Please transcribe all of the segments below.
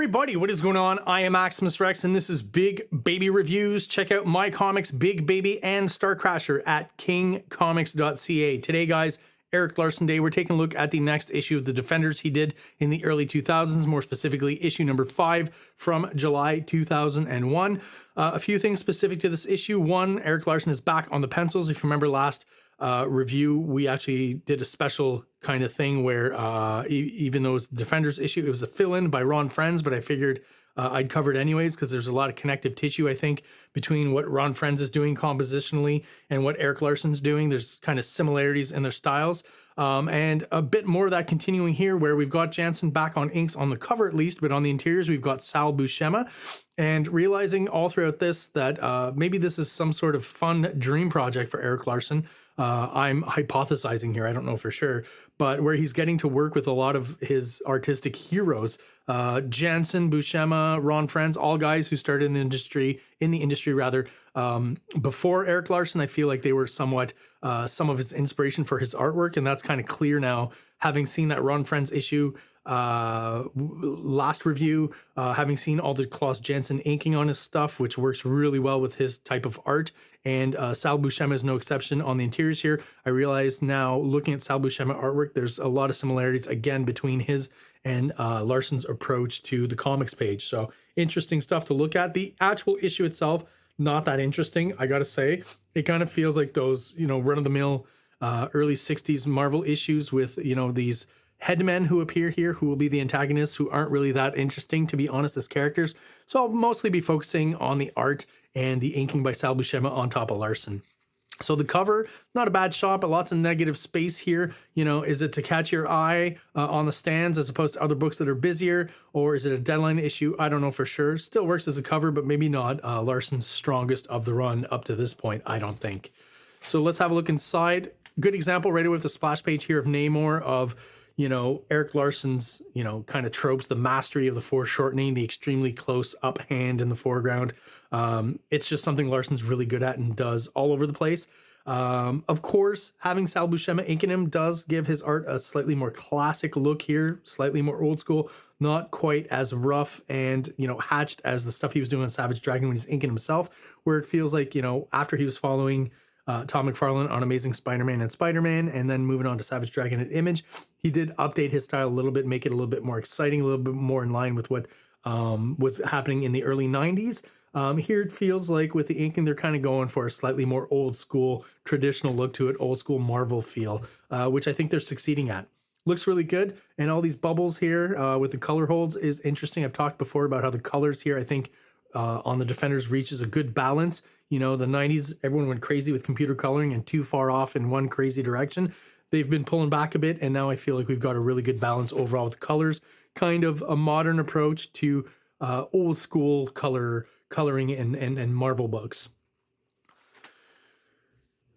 everybody, what is going on? I am Maximus Rex and this is Big Baby Reviews. Check out my comics, Big Baby and STARCRASHER at KINGCOMICS.CA. Today, guys, Erik Larsen Day. We're taking a look at the next issue of the Defenders he did in the early 2000s, more specifically issue number 5 from July 2001. A few things specific to this issue. One, Erik Larsen is back on the pencils. If you remember last review, we actually did a special kind of thing where even though it's Defenders issue, it was a fill-in by Ron Frenz, but I figured I'd cover it anyways because there's a lot of connective tissue, I think, between what Ron Frenz is doing compositionally and what Erik Larsen's doing. There's kind of similarities in their styles. And a bit more of that continuing here where we've got Janson back on inks on the cover at least, but on the interiors we've got SAL BUSCEMA. And realizing all throughout this that maybe this is some sort of fun dream project for Erik Larsen. I'm hypothesizing here, I don't know for sure, but where he's getting to work with a lot of his artistic heroes, Janson, Buscema, Ron Frenz, all guys who started in the industry before Erik Larsen. I feel like they were somewhat some of his inspiration for his artwork, and that's kind of clear now, having seen that Ron Frenz issue last review, having seen all the Klaus Janson inking on his stuff, which works really well with his type of art. And SAL BUSCEMA is no exception on the interiors here. I realize now, looking at SAL BUSCEMA artwork, there's a lot of similarities, again, between his and Larsen's approach to the comics page. So interesting stuff to look at. The actual issue itself, not that interesting, I gotta say. It kind of feels like those, run-of-the-mill early 60s Marvel issues with, these headmen who appear here, who will be the antagonists, who aren't really that interesting, to be honest, as characters. So I'll mostly be focusing on the art and the inking by SAL BUSCEMA on top of Larsen. So the cover, not a bad shot, but lots of negative space here. Is it to catch your eye on the stands as opposed to other books that are busier? Or is it a deadline issue? I don't know for sure. Still works as a cover, but maybe not Larsen's strongest of the run up to this point, I don't think. So let's have a look inside. Good example right away with the splash page here of Namor, of Erik Larsen's, kind of tropes, the mastery of the foreshortening, the extremely close up hand in the foreground. It's just something Larsen's really good at and does all over the place. Of course, having SAL BUSCEMA inking him does give his art a slightly more classic look here, slightly more old school, not quite as rough and, hatched as the stuff he was doing on Savage Dragon when he's inking himself, where it feels like, after he was following Tom McFarlane on Amazing Spider-Man and Spider-Man, and then moving on to Savage Dragon at Image, he did update his style a little bit, make it a little bit more exciting, a little bit more in line with what was happening in the early 90s. Here it feels like with the inking, they're kind of going for a slightly more old school, traditional look to it, old school Marvel feel, which I think they're succeeding at. Looks really good. And all these bubbles here with the color holds is interesting. I've talked before about how the colors here, I think, on the Defenders reaches a good balance. The 90s, everyone went crazy with computer coloring and too far off in one crazy direction. They've been pulling back a bit, and now I feel like we've got a really good balance overall with the colors. Kind of a modern approach to old school coloring and Marvel books.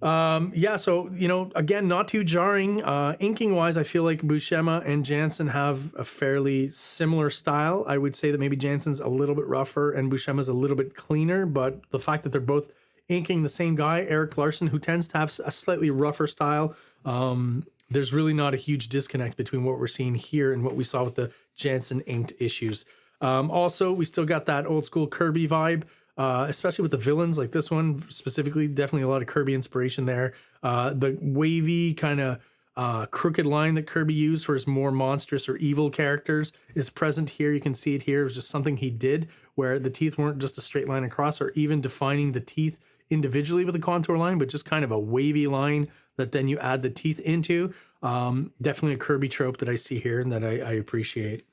So, again, not too jarring. Inking wise, I feel like Buscema and Janson have a fairly similar style. I would say that maybe Janson's a little bit rougher and Buscema's a little bit cleaner, but the fact that they're both inking the same guy, Erik Larsen, who tends to have a slightly rougher style, there's really not a huge disconnect between what we're seeing here and what we saw with the Janson inked issues. Also, we still got that old school Kirby vibe. Especially with the villains like this one specifically, definitely a lot of Kirby inspiration there. The wavy kind of crooked line that Kirby used for his more monstrous or evil characters is present here. You can see it here. It was just something he did where the teeth weren't just a straight line across or even defining the teeth individually with a contour line, but just kind of a wavy line that then you add the teeth into. Definitely a Kirby trope that I see here and that I appreciate.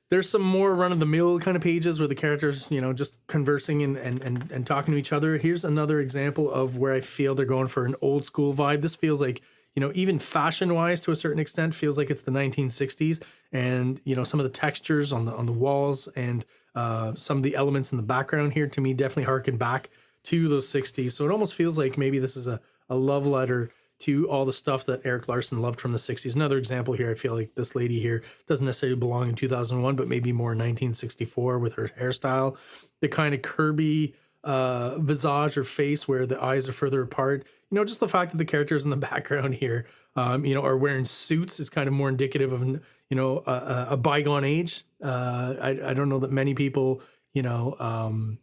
There's some more run-of-the-mill kind of pages where the characters, just conversing and talking to each other. Here's another example of where I feel they're going for an old school vibe. This feels like, even fashion-wise to a certain extent, feels like it's the 1960s. And, some of the textures on the walls and some of the elements in the background here, to me, definitely harken back to those 60s. So it almost feels like maybe this is a love letter to all the stuff that Erik Larsen loved from the 60s. Another example here, I feel like this lady here doesn't necessarily belong in 2001, but maybe more 1964 with her hairstyle. The kind of Kirby visage or face where the eyes are further apart. Just the fact that the characters in the background here you know, are wearing suits is kind of more indicative of, you know, a bygone age. I don't know that many people, you know,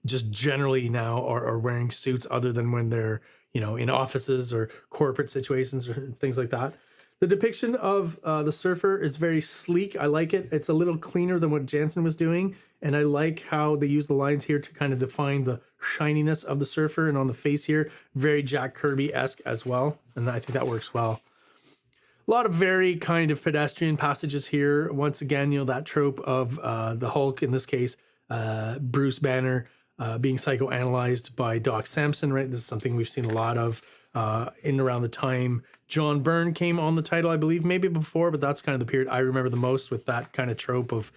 just generally now are wearing suits other than when they're, you know, in offices or corporate situations or things like that. The depiction of the surfer is very sleek. I like it. It's a little cleaner than what Jansen was doing. And I like how they use the lines here to kind of define the shininess of the surfer. And on the face here, very Jack Kirby-esque as well. And I think that works well. A lot of very kind of pedestrian passages here. Once again, you know, that trope of the Hulk, in this case, Bruce Banner, being psychoanalyzed by Doc Samson, right? This is something we've seen a lot of in and around the time John Byrne came on the title, I believe, maybe before, but that's kind of the period I remember the most, with that kind of trope of,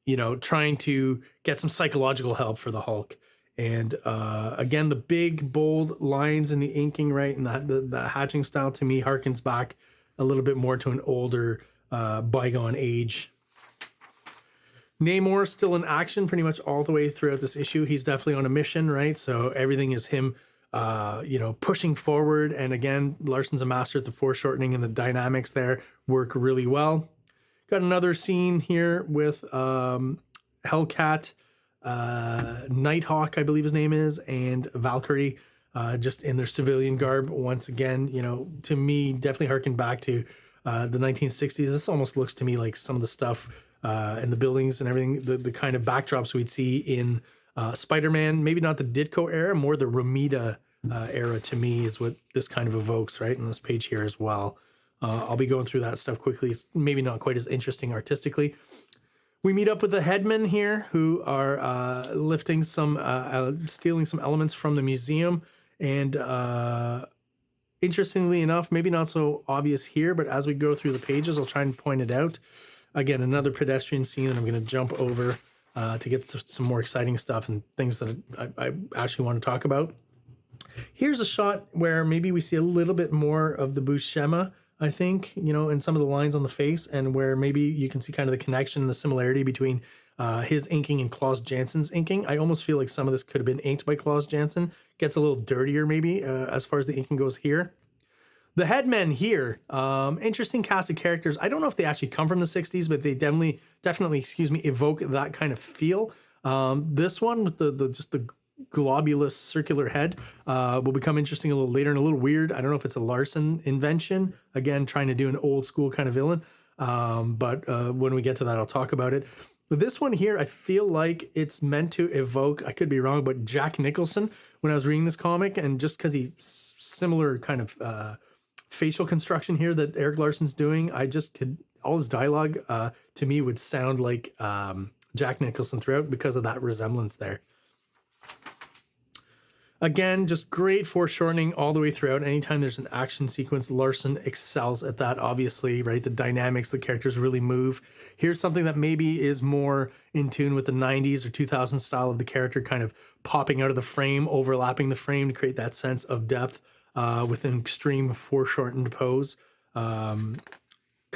you know, trying to get some psychological help for the Hulk. And again, the big, bold lines in the inking, right? And the hatching style to me harkens back a little bit more to an older bygone age. Namor still in action pretty much all the way throughout this issue. He's definitely on a mission, right? So everything is him, you know, pushing forward. And again, Larsen's a master at the foreshortening, and the dynamics there work really well. Got another scene here with Hellcat, Nighthawk, I believe his name is, and Valkyrie, just in their civilian garb. Once again, you know, to me, definitely harkened back to the 1960s. This almost looks to me like some of the stuff and the buildings and everything, the kind of backdrops we'd see in Spider-Man, maybe not the Ditko era, more the Romita era to me is what this kind of evokes, right? In this page here as well. I'll be going through that stuff quickly. It's maybe not quite as interesting artistically. We meet up with the headmen here who are lifting some, stealing some elements from the museum. And interestingly enough, maybe not so obvious here, but as we go through the pages, I'll try and point it out. Again, another pedestrian scene that I'm going to jump over to get to some more exciting stuff and things that I actually want to talk about. Here's a shot where maybe we see a little bit more of the BUSCEMA, I think, you know, in some of the lines on the face, and where maybe you can see kind of the connection and the similarity between his inking and Klaus Jansen's inking. I almost feel like some of this could have been inked by Klaus Jansen. Gets a little dirtier maybe as far as the inking goes here. The headmen here, interesting cast of characters. I don't know if they actually come from the 60s, but they definitely, excuse me, evoke that kind of feel. This one with just the globulous circular head will become interesting a little later and a little weird. I don't know if it's a Larsen invention. Again, trying to do an old school kind of villain. But when we get to that, I'll talk about it. But this one here, I feel like it's meant to evoke, I could be wrong, but Jack Nicholson when I was reading this comic. And just because he's similar kind of facial construction here that Eric Larsen's doing, I just could, all his dialogue to me would sound like Jack Nicholson throughout because of that resemblance there. Again, just great foreshortening all the way throughout. Anytime there's an action sequence, Larsen excels at that, obviously, right? The dynamics, the characters really move. Here's something that maybe is more in tune with the 90s or 2000s style of the character kind of popping out of the frame, overlapping the frame to create that sense of depth with an extreme foreshortened pose. Kind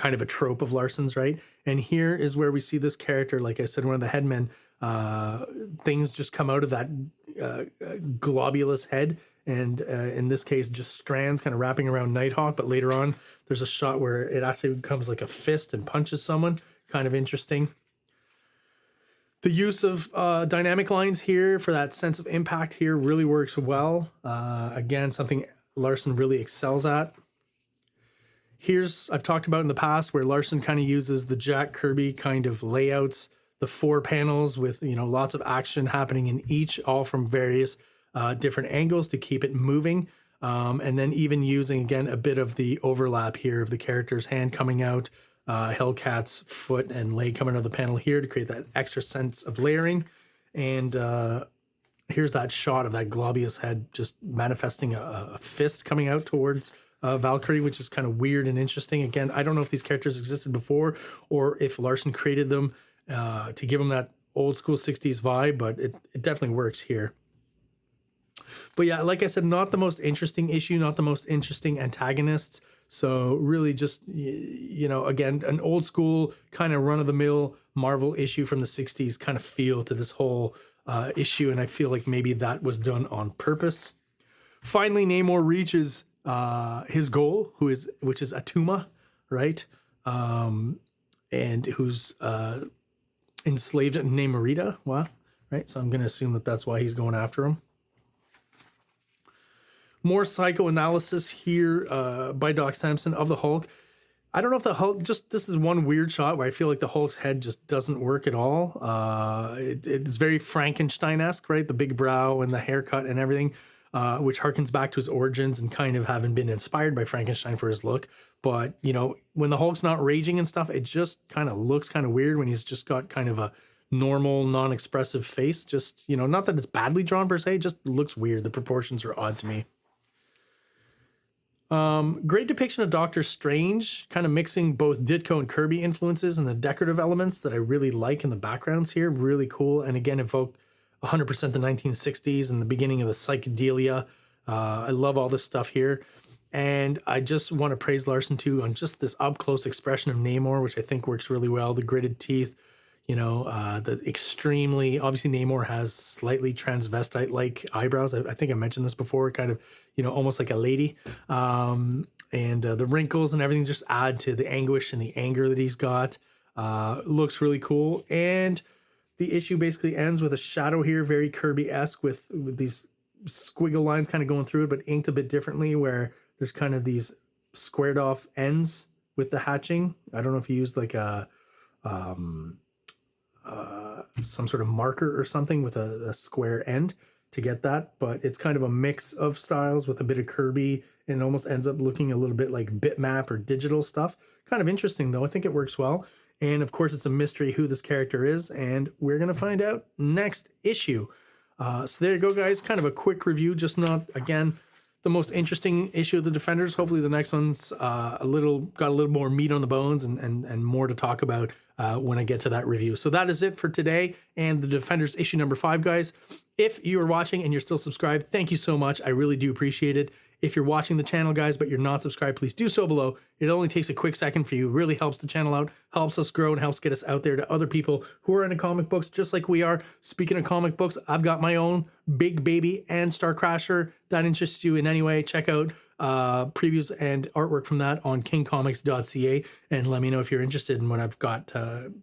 of a trope of Larsen's, right? And here is where we see this character, like I said, one of the headmen, things just come out of that globulous head, and in this case just strands kind of wrapping around Nighthawk, but later on there's a shot where it actually becomes like a fist and punches someone. Kind of interesting. The use of dynamic lines here for that sense of impact here really works well. Again, something Larsen really excels at. Here's, I've talked about in the past, where Larsen kind of uses the Jack Kirby kind of layouts, the 4 panels with, you know, lots of action happening in each, all from various different angles to keep it moving. And then even using, again, a bit of the overlap here of the character's hand coming out, Hellcat's foot and leg coming out of the panel here to create that extra sense of layering. And here's that shot of that globulous head just manifesting a fist coming out towards Valkyrie, which is kind of weird and interesting. Again, I don't know if these characters existed before or if Larsen created them to give them that old school 60s vibe, but it definitely works here. But yeah, like I said, not the most interesting issue, not the most interesting antagonists. So really just, you know, again, an old school kind of run-of-the-mill Marvel issue from the 60s kind of feel to this whole issue, and I feel like maybe that was done on purpose. Finally, Namor reaches his goal, which is Atuma, right? And who's enslaved Namorita. Wow, right? So I'm going to assume that that's why he's going after him. More psychoanalysis here by Doc Samson of the Hulk. I don't know if the Hulk, this is one weird shot where I feel like the Hulk's head just doesn't work at all. It's very Frankenstein-esque, right? The big brow and the haircut and everything, which harkens back to his origins and kind of having been inspired by Frankenstein for his look. But, you know, when the Hulk's not raging and stuff, it just kind of looks kind of weird when he's just got kind of a normal, non-expressive face. Just, you know, not that it's badly drawn per se, just looks weird. The proportions are odd to me. Great depiction of Doctor Strange, kind of mixing both Ditko and Kirby influences and the decorative elements that I really like in the backgrounds here. Really cool. And again, evoke 100% the 1960s and the beginning of the psychedelia. I love all this stuff here. And I just want to praise Larsen too on just this up-close expression of Namor, which I think works really well. The gritted teeth, you know, the extremely, obviously Namor has slightly transvestite-like eyebrows. I think I mentioned this before, kind of, you know, almost like a lady. And the wrinkles and everything just add to the anguish and the anger that he's got. Looks really cool. And the issue basically ends with a shadow here, very Kirby-esque with these squiggle lines kind of going through it, but inked a bit differently, where there's kind of these squared off ends with the hatching. I don't know if you used like a some sort of marker or something with a square end to get that, but it's kind of a mix of styles with a bit of Kirby, and it almost ends up looking a little bit like bitmap or digital stuff. Kind of interesting though. I think it works well. And of course it's a mystery who this character is, and we're going to find out next issue. So there you go, guys. Kind of a quick review, just not, again, the most interesting issue of the Defenders. Hopefully the next one's got a little more meat on the bones and more to talk about when I get to that review. So that is it for today and the Defenders issue number 5, guys. If you are watching and you're still subscribed, thank you so much. I really do appreciate it. If you're watching the channel, guys, but you're not subscribed, please do so below. It only takes a quick second for you. It really helps the channel out, helps us grow, and helps get us out there to other people who are into comic books just like we are. Speaking of comic books, I've got my own Big Baby and STARCRASHER. That interests you in any way, check out previews and artwork from that on KINGCOMICS.CA, and let me know if you're interested in what I've got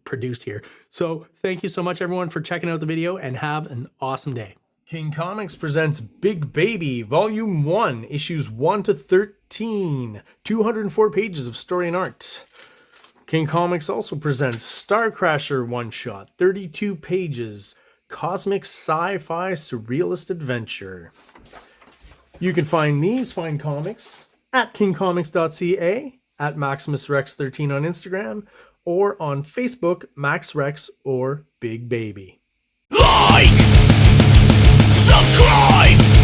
produced here. So thank you so much, everyone, for checking out the video, and have an awesome day. King Comics presents Big Baby, Volume 1, Issues 1 to 13, 204 pages of story and art. King Comics also presents STARCRASHER one-shot, 32 pages, cosmic sci-fi surrealist adventure. You can find these fine comics at KingComics.CA, at MaximusRex13 on Instagram, or on Facebook, MaxRex or Big Baby. Like! Subscribe!